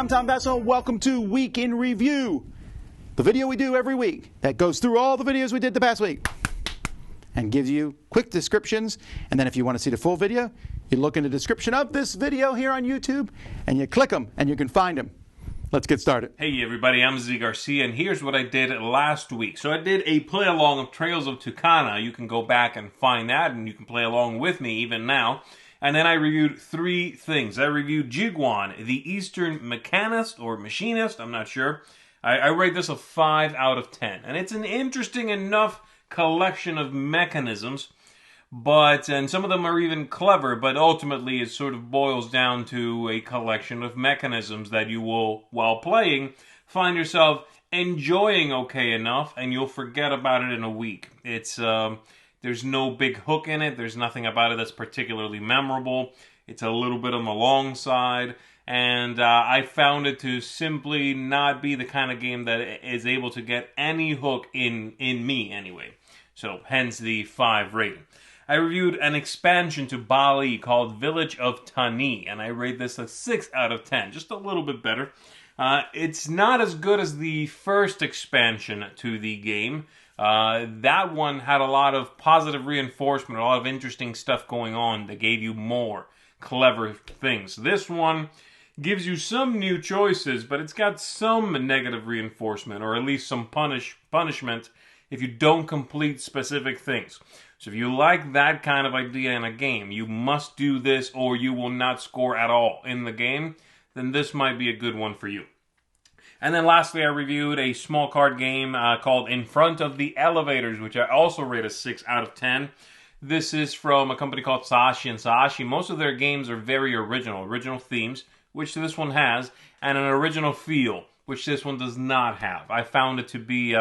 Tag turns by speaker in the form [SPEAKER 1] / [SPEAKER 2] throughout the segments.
[SPEAKER 1] I'm Tom Vasel. Welcome to Week in Review, the video we do every week that goes through all the videos we did the past week and gives you quick descriptions. And then if you want to see the full video, you look in the description of this video here on YouTube and you click them and you can find them. Let's get started.
[SPEAKER 2] Hey everybody, I'm Zen Garcia, and here's what I did last week. So I did a play-along of Trails of Tucana. You can go back and find that, and you can play along with me even now. And then I reviewed three things. I reviewed Yukon, the Eastern Mechanist, or Machinist, I'm not sure. I rate this a 5 out of 10. And it's an interesting enough collection of mechanisms, and some of them are even clever, but ultimately it sort of boils down to a collection of mechanisms that you will, while playing, find yourself enjoying okay enough, and you'll forget about it in a week. There's no big hook in it. There's nothing about it that's particularly memorable. It's a little bit on the long side, and I found it to simply not be the kind of game that is able to get any hook in me anyway. So hence the 5 rating. I reviewed an expansion to Bali called Village of Tani, and I rate this a 6 out of 10, just a little bit better. It's not as good as the first expansion to the game. That one had a lot of positive reinforcement, a lot of interesting stuff going on that gave you more clever things. This one gives you some new choices, but it's got some negative reinforcement, or at least some punishment if you don't complete specific things. So if you like that kind of idea in a game, you must do this or you will not score at all in the game, then this might be a good one for you. And then lastly, I reviewed a small card game called In Front of the Elevators, which I also rate a 6 out of 10. This is from a company called Drachensachen. Most of their games are very original themes, which this one has, and an original feel, which this one does not have. I found it to be,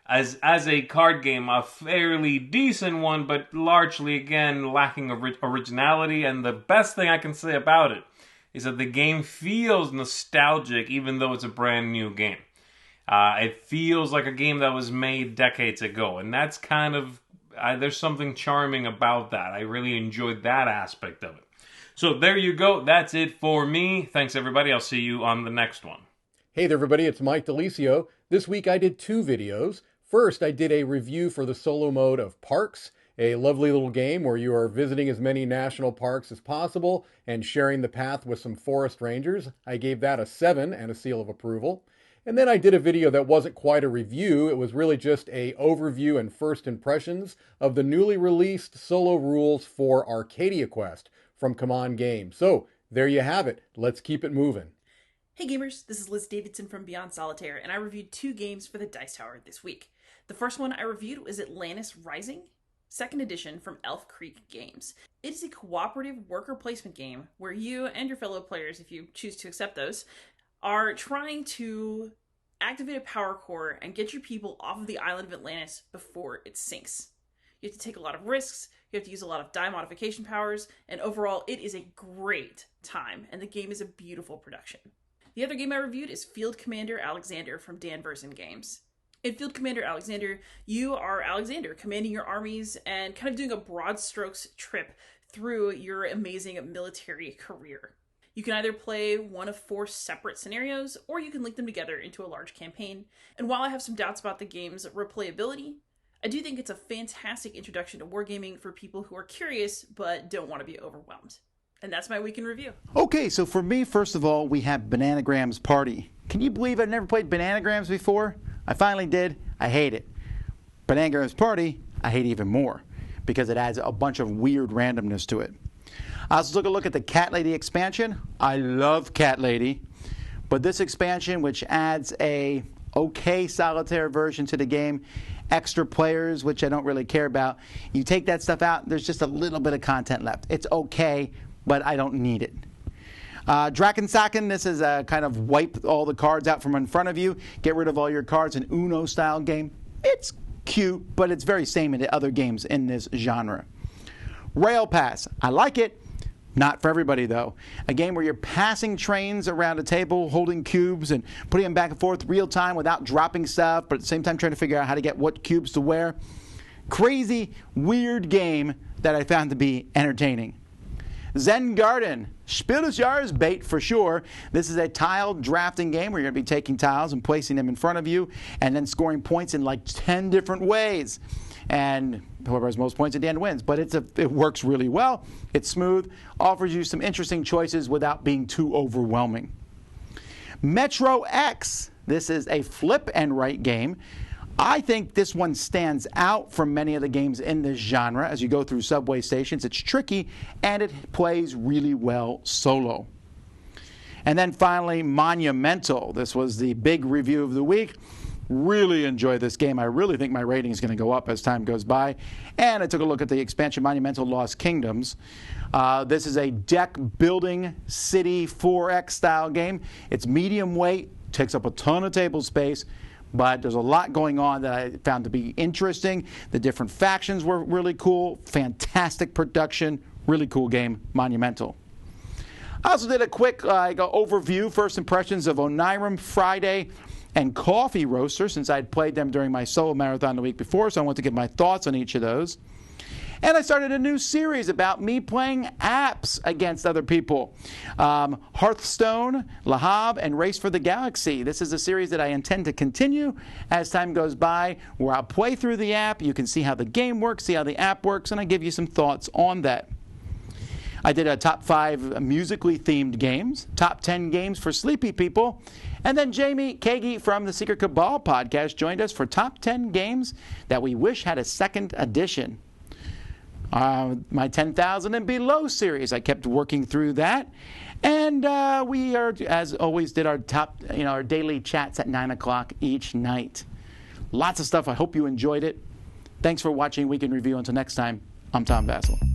[SPEAKER 2] as a card game, a fairly decent one, but largely, again, lacking originality. And the best thing I can say about it is that the game feels nostalgic, even though it's a brand new game. It feels like a game that was made decades ago, and that's kind of, there's something charming about that. I really enjoyed that aspect of it. So there you go. That's it for me. Thanks, everybody. I'll see you on the next one.
[SPEAKER 3] Hey there, everybody. It's DiLisio. This week I did 2 videos. First, I did a review for the solo mode of Parks, a lovely little game where you are visiting as many national parks as possible and sharing the path with some forest rangers. I gave that a 7 and a seal of approval. And then I did a video that wasn't quite a review. It was really just an overview and first impressions of the newly released solo rules for Arcadia Quest from Command Games. So there you have it. Let's keep it moving.
[SPEAKER 4] Hey gamers, this is Davidson from Beyond Solitaire, and I reviewed 2 games for the Dice Tower this week. The first one I reviewed was Atlantis Rising, 2nd edition from Elf Creek Games. It is a cooperative worker placement game where you and your fellow players, if you choose to accept those, are trying to activate a power core and get your people off of the island of Atlantis before it sinks. You have to take a lot of risks, you have to use a lot of die modification powers, and overall it is a great time, and the game is a beautiful production. The other game I reviewed is Field Commander Alexander from Davidson Games. In Field Commander Alexander, you are Alexander, commanding your armies and kind of doing a broad strokes trip through your amazing military career. You can either play one of 4 separate scenarios, or you can link them together into a large campaign. And while I have some doubts about the game's replayability, I do think it's a fantastic introduction to wargaming for people who are curious but don't want to be overwhelmed. And that's my week in review.
[SPEAKER 1] Okay, so for me, first of all, we have Bananagrams Party. Can you believe I've never played Bananagrams before? I finally did. I hate it. Bananagrams Party, I hate even more because it adds a bunch of weird randomness to it. Let's took a look at the Cat Lady expansion. I love Cat Lady, but this expansion, which adds a okay solitaire version to the game, extra players, which I don't really care about, you take that stuff out, there's just a little bit of content left. It's okay, but I don't need it. Drachensachen, this is a kind of wipe all the cards out from in front of you, get rid of all your cards, an Uno style game. It's cute, but it's very same in the other games in this genre. Rail Pass, I like it. Not for everybody, though. A game where you're passing trains around a table, holding cubes and putting them back and forth real time without dropping stuff, but at the same time trying to figure out how to get what cubes to where. Crazy, weird game that I found to be entertaining. Zen Garden. Spiel des Jahres bait for sure. This is a tile drafting game where you're going to be taking tiles and placing them in front of you and then scoring points in like 10 different ways. And whoever has most points at the end wins. But it works really well. It's smooth, offers you some interesting choices without being too overwhelming. Metro X. This is a flip and write game. I think this one stands out from many of the games in this genre. As you go through subway stations, it's tricky and it plays really well solo. And then finally, Monumental. This was the big review of the week. Really enjoyed this game. I really think my rating is going to go up as time goes by. And I took a look at the expansion Monumental Lost Kingdoms. This is a deck building city 4X style game. It's medium weight, takes up a ton of table space, but there's a lot going on that I found to be interesting. The different factions were really cool. Fantastic production. Really cool game, Monumental. I also did a quick overview, first impressions of Oniram, Friday, and Coffee Roaster, since I'd played them during my solo marathon the week before, so I want to give my thoughts on each of those. And I started a new series about me playing apps against other people. Hearthstone, Le Havre, and Race for the Galaxy. This is a series that I intend to continue as time goes by, where I'll play through the app. You can see how the game works, see how the app works, and I give you some thoughts on that. I did a top 5 musically themed games, top 10 games for sleepy people, and then Jamie Kagi from the Secret Cabal podcast joined us for top 10 games that we wish had a second edition. My 10,000 and below series, I kept working through that, and we are, as always, did our top, our daily chats at 9 o'clock each night. Lots of stuff. I hope you enjoyed it. Thanks for watching Week in Review. Until next time, I'm Tom Vasel.